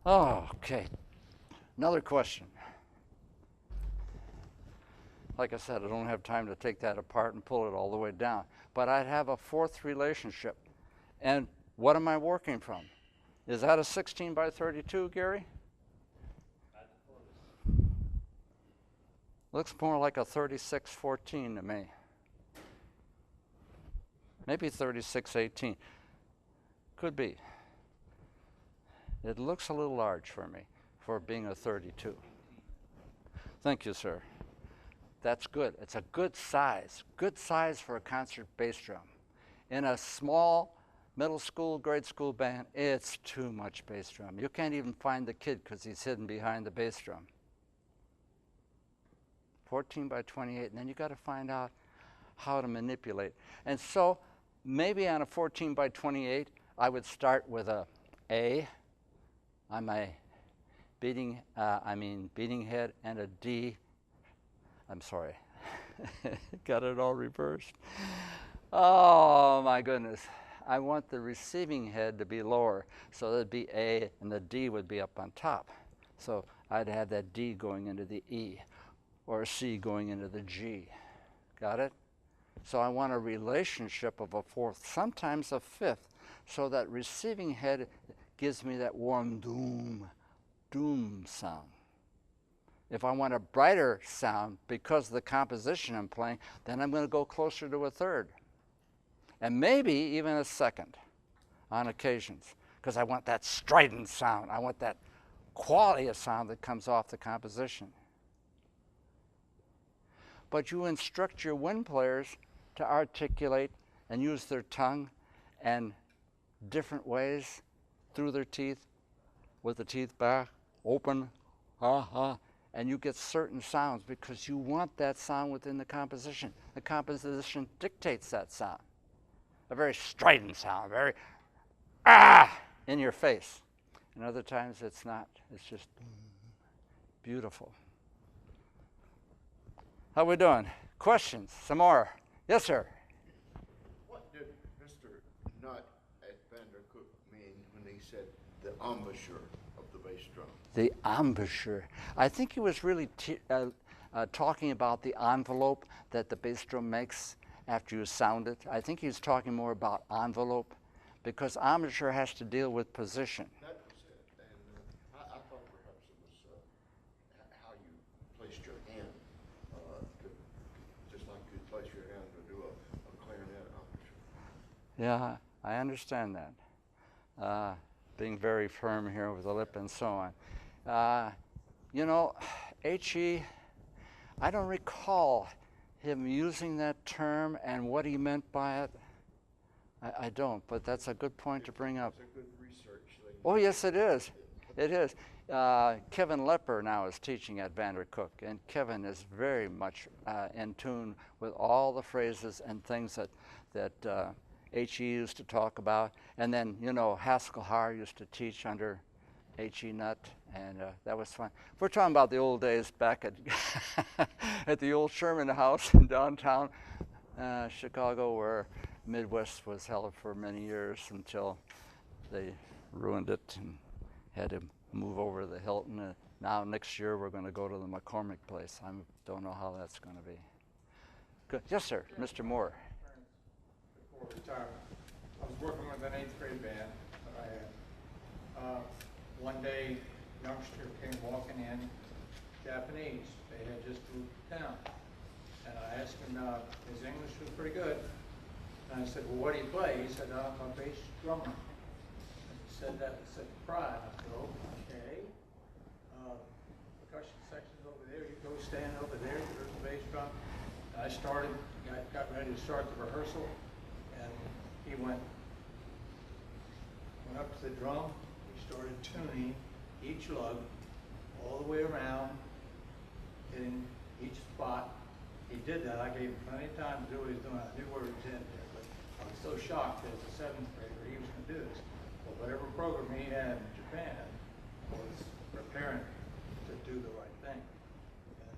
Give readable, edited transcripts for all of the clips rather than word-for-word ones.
Oh, okay. Another question. Like I said, I don't have time to take that apart and pull it all the way down. But I'd have a fourth relationship. And what am I working from? Is that a 16 by 32, Gary? Looks more like a 36-14 to me. Maybe 36-18. Could be. It looks a little large for me for being a 32. Thank you, sir. That's good. It's a good size for a concert bass drum. In a small middle school, grade school band, it's too much bass drum. You can't even find the kid because he's hidden behind the bass drum. 14 by 28, and then you got to find out how to manipulate. And so maybe on a 14 by 28, I would start with a A on my beating head, and a D. I'm sorry, got it all reversed. Oh my goodness. I want the receiving head to be lower, so that'd be A and the D would be up on top. So I'd have that D going into the E, or a C going into the G. Got it? So I want a relationship of a fourth, sometimes a fifth, so that receiving head gives me that warm doom sound. If I want a brighter sound because of the composition I'm playing, then I'm going to go closer to a third. And maybe even a second on occasions, because I want that strident sound. I want that quality of sound that comes off the composition. But you instruct your wind players to articulate and use their tongue and different ways through their teeth, with the teeth back, open, ha, and you get certain sounds because you want that sound within the composition. The composition dictates that sound. A very strident sound, very in your face. And other times it's not. It's just beautiful. How we doing? Questions? Some more? Yes, sir. What did Mr. Nutt at Vandercook mean when he said the embouchure of the bass drum? The embouchure. I think he was really talking about the envelope that the bass drum makes after you sound it. I think he was talking more about envelope, because embouchure has to deal with position. That was it. And I thought perhaps it was how you placed your hand, just like you place your hand to do a clarinet embouchure. Yeah, I understand that. Being very firm here with the lip and so on. You know, H.E., I don't recall him using that term and what he meant by it. I don't, but that's a good point to bring up. It's a good research thing. Oh, yes, it is. It is. Kevin Lepper now is teaching at Vandercook, and Kevin is very much in tune with all the phrases and things that H.E. used to talk about. And then, you know, Haskell Haar used to teach under H.E. Nutt, and that was fun. We're talking about the old days back at at the old Sherman House in downtown Chicago, where Midwest was held for many years until they ruined it and had to move over to the Hilton. Now next year we're going to go to the McCormick place. I don't know how that's going to be. Good. Yes, sir. Mr. Moore. Before retirement, I was working with an 8th grade band that I had. One day, a youngster came walking in, Japanese. They had just moved to town. And I asked him, his English was pretty good. And I said, well, what do you play? He said, I'm a bass drummer. And he said that with such pride. I said, oh, okay. Percussion section's over there. You go stand over there. There's the bass drum. And I started, got ready to start the rehearsal. And he went up to the drum. He started tuning each lug all the way around, hitting each spot. He did that. I gave him plenty of time to do what he was doing. I knew where he was in there, but I was so shocked as a 7th grader he was going to do this. But whatever program he had in Japan was preparing to do the right thing. And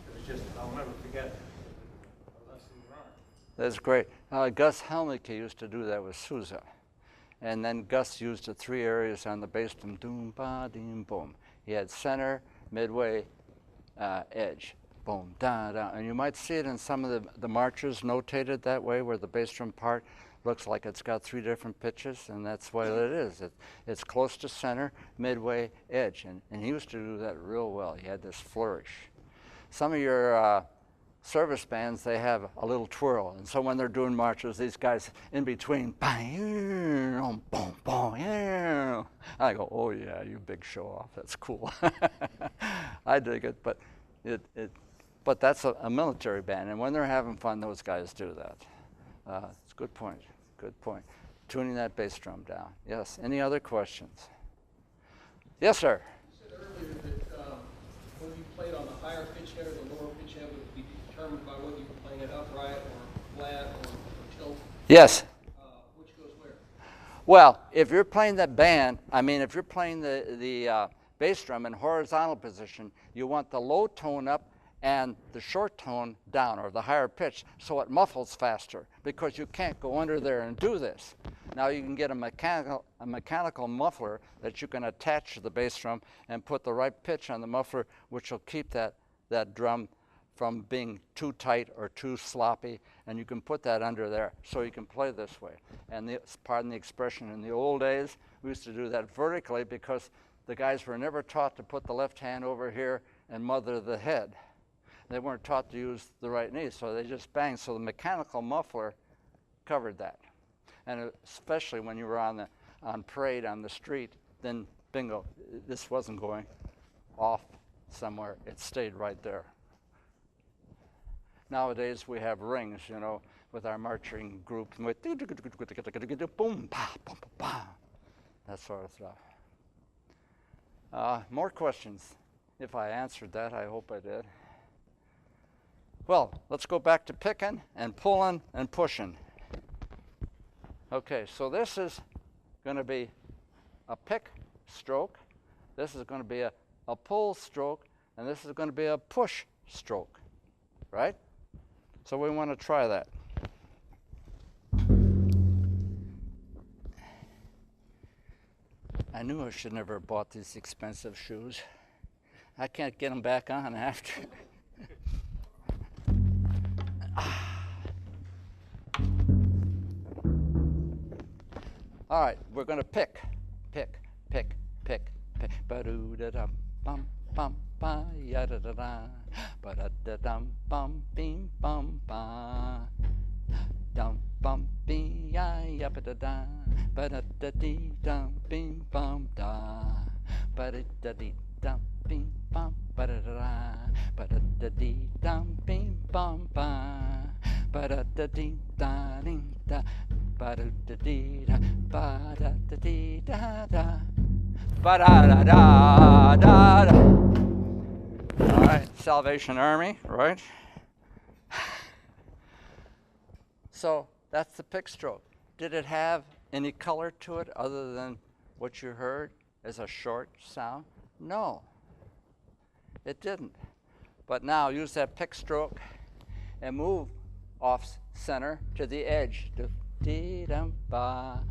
it was just, I'll never forget it. A lesson learned. That's great. Gus Helmicke used to do that with Sousa. And then Gus used the 3 areas on the bass drum, doom, ba, ding, boom. He had center, midway, edge, boom, da, da. And you might see it in some of the marches notated that way, where the bass drum part looks like it's got 3 different pitches, and that's what it is. It's close to center, midway, edge. And he used to do that real well. He had this flourish. Some of your service bands, they have a little twirl. And so when they're doing marches, these guys in between, boom, boom, boom, yeah. I go, oh yeah, you big show off. That's cool. I dig it, but but that's a military band. And when they're having fun, those guys do that. It's a good point. Good point. Tuning that bass drum down. Yes. Any other questions? Yes, sir. You said earlier that whether you played on the higher pitch head or the lower pitch head would be determined by whether you were playing it upright or flat or tilt. Yes. Which goes where? Well, if you're playing that band, if you're playing the bass drum in horizontal position, you want the low tone up and the short tone down, or the higher pitch, so it muffles faster, because you can't go under there and do this. Now you can get a mechanical muffler that you can attach to the bass drum and put the right pitch on the muffler, which will keep that drum from being too tight or too sloppy, and you can put that under there so you can play this way. And pardon the expression, in the old days, we used to do that vertically because the guys were never taught to put the left hand over here and mother the head. They weren't taught to use the right knee, so they just banged. So the mechanical muffler covered that. And especially when you were on parade on the street, then bingo, this wasn't going off somewhere. It stayed right there. Nowadays we have rings, with our marching group, with boom, pa, boom, pa, that sort of stuff. More questions? If I answered that, I hope I did. Well, let's go back to picking and pulling and pushing. Okay, so this is going to be a pick stroke. This is going to be a pull stroke, and this is going to be a push stroke, right? So we want to try that. I knew I should never have bought these expensive shoes. I can't get them back on after. All right, we're going to pick. Ba-doo-da-dum, bum, bum, ba, ya-da-da-da. Ba-da-da-dum, bum, bim, bum, ba. Dum, bum, bim, ya-ya-ba-da-da. Ba-da-da-dee-dum, bim, bum, da. Ba-da-da-dee-dum, bim, bum, ba-da-da-da. Ba-da-da-dee-dum, bim, bum, ba. Ba-da-da-dee-da-dee-da. Ba-da-da-dee-da, ba-da-da-dee-da-da, ba-da-da-da-da-da. All right, Salvation Army, right? So that's the pick stroke. Did it have any color to it other than what you heard as a short sound? No, it didn't. But now use that pick stroke and move off center to the edge. Dee dum ba,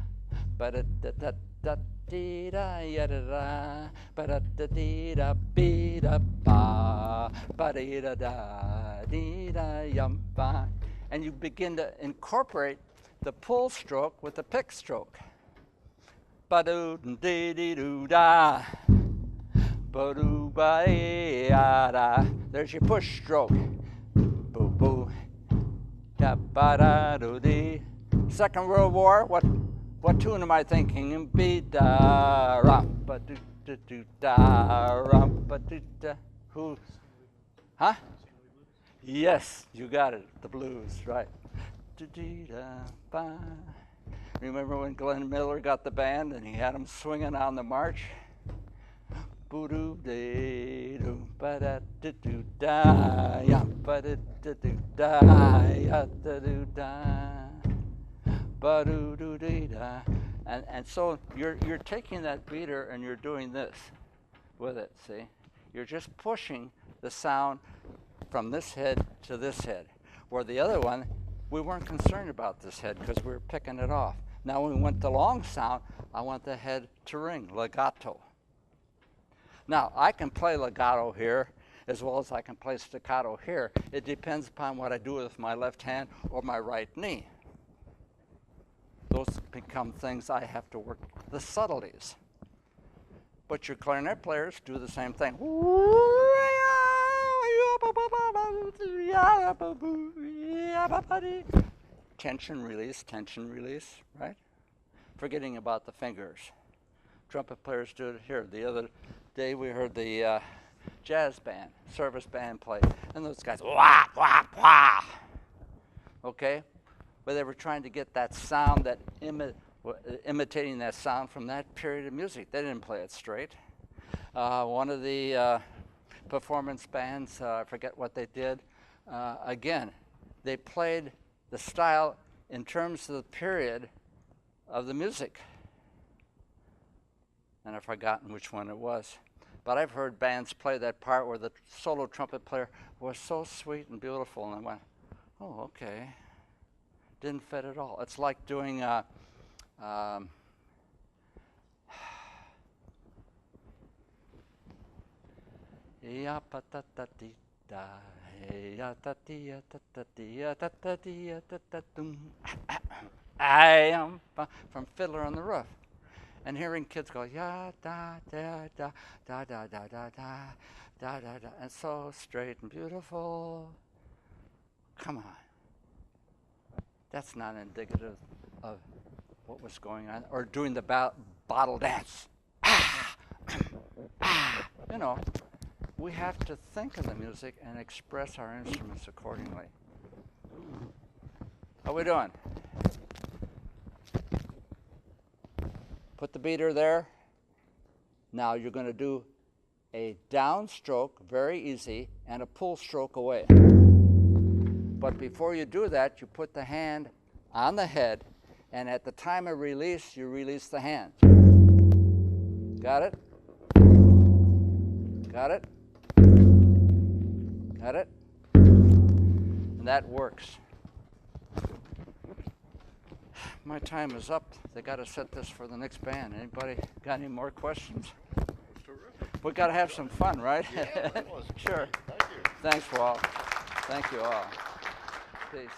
ba da da da da dee da ya da da, ba da da dee da be da ba, ba dee da da dee da yum ba, and you begin to incorporate the pull stroke with the pick stroke. Ba doo dee dee doo da, ba doo ba ya da. There's your push stroke. Boo boo, da ba da doo dee. Second World War, what tune am I thinking? Be da rum ba do do do da rum ba do da. Who? Huh? Yes, you got it. The blues, right? Do do da ba. Remember when Glenn Miller got the band and he had them swinging on the march? Boo doo dee doo ba da do do da ya ba da do do da ya da do da. Ba-doo-doo-dee-da. And so you're taking that beater and you're doing this with it, see? You're just pushing the sound from this head to this head. Where the other one, we weren't concerned about this head because we were picking it off. Now when we went to long sound, I want the head to ring, legato. Now, I can play legato here as well as I can play staccato here. It depends upon what I do with my left hand or my right knee. Those become things I have to work, the subtleties. But your clarinet players do the same thing. Tension, release, right? Forgetting about the fingers. Trumpet players do it here. The other day we heard the jazz band, service band play, and those guys, wah, wah, wah. Okay? But they were trying to get that sound, that imitating that sound from that period of music. They didn't play it straight. One of the performance bands, I forget what they did, again, they played the style in terms of the period of the music. And I've forgotten which one it was. But I've heard bands play that part where the solo trumpet player was so sweet and beautiful, and I went, oh, okay. Didn't fit at all. It's like doing ya pa ta ta ti da, ya ta ti ya ta ta ti ya ta ta ti ya ta ta dum. I am from Fiddler on the Roof, and hearing kids go ya da da da da da da da da da da da, and so straight and beautiful. Come on. That's not indicative of what was going on, or doing the bottle dance. You know, we have to think of the music and express our instruments accordingly. How we doing? Put the beater there. Now you're going to do a down stroke, very easy, and a pull stroke away. But before you do that, you put the hand on the head, and at the time of release, you release the hand. Got it? Got it? Got it? And that works. My time is up. They got to set this for the next band. Anybody got any more questions? Terrific. We got to have some fun, right? Yeah, that was Sure. great. Thank you. Thanks, Walt. Thank you all. Peace.